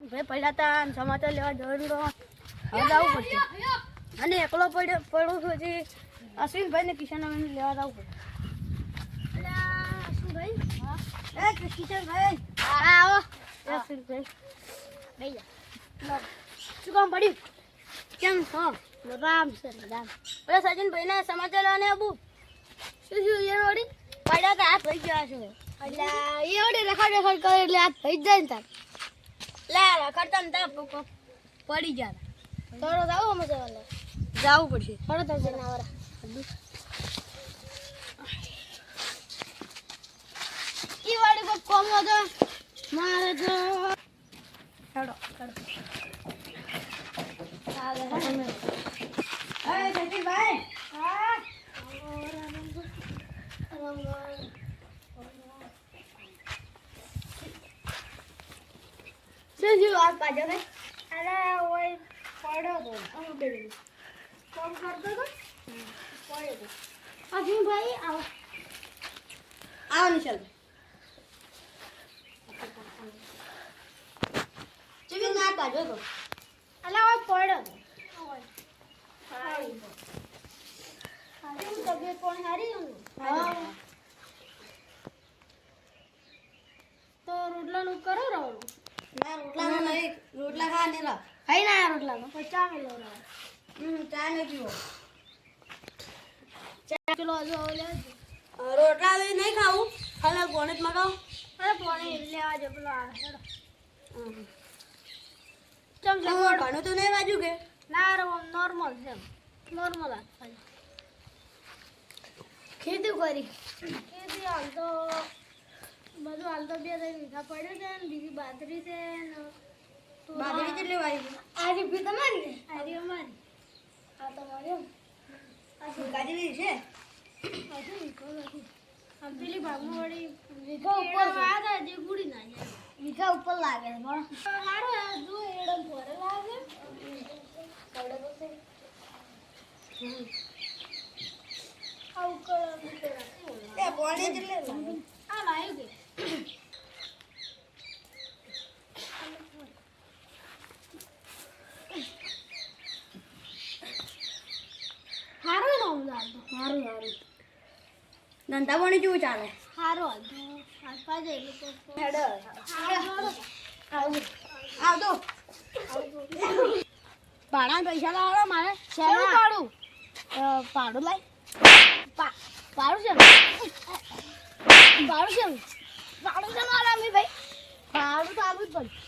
ભાઈ પડ્યા હતા સમાચાર લેવા જવાનું તો હવે જવું પડશે અને એકલો પડું છું હજી અશ્વિનભાઈ ને કિશનભાઈ લેવા જવું પડશે અશ્વિનભાઈ હા કિશનભાઈ હા આવો અશ્વિનભાઈ ભાઈ શું કામ પડ્યું કેમ છો રામ છે રામ ઓલા સચિનભાઈ ના સમાચાર લેવાને આબુ શું એ વળી પડ્યા હતા હાથ થઈ ગયા છે એટલે એ વળી રખડ કરે એટલે હાથ થઈ જાય ને તાર લે રખડતા ને તાર પડી ગયા થોડો જાવ અમે જવું પડશે થોડો તો જનાવર ઈ વાળી કોઈ કોમ હતો મારે તો ચડો અરે સચિનભાઈ હા શું વાત પાજો ને અરે ઓય પડ્યો તો આમ બેડી કોમ કરતો તો પડ્યો તો અશ્વિનભાઈ આવો આવો નિશાલ ચીવી ના પાજો તો અલા ઓય પડ્યો તો તબિયત કોણ હારી હા તો રોટલાનું કરો રહો ના રોટલાનું નહીં રોટલા ખા ને લા ખાઈ ના રોટલાનું પછી ચા મેલો રહો ચા ને પીવો ચા કિલો જો લે રોટલા લઈ નહીં ખાવું ખાલી પોણે જ મગાવ અરે પોણે લેવા જો પેલો આ હેડો ચમ ઘણું તો નહીં વાજુ કે ના નોર્મલ છે નોર્મલ આ ખાલી ખેતી કરી ખેતી હાલ તો બધું હાલ તો 2 વીઘા પડ્યું છે ને બીજી બાજરી છે ને બાજરી કેટલી વાવી આ રીપી તમારી ને આ રી અમારી આ તમારી આ ગાજરી છે આ તો વીઘો નથી આ પેલી ભાગમાં વળી વીઘા ઉપર આ દે જે ગુડી ના જાય વીઘા ઉપર લાગે છે પણ સારો જો એડમ ભરે લાગે કવડે તો છે આવું કરો એ પાણી કેટલે લાગે આ લાયો કે હારું નો લાગતો હારું ધંધા પાણી કેવું ચાલે હારું હાલપા જઈ લોકો હેડો આવજો ભાડા પૈસા લાવો મારે શેનું પાડું પાડું લાય પાડું છે ભાડું છે ભાઈ ભાડું તો આવું જ પડે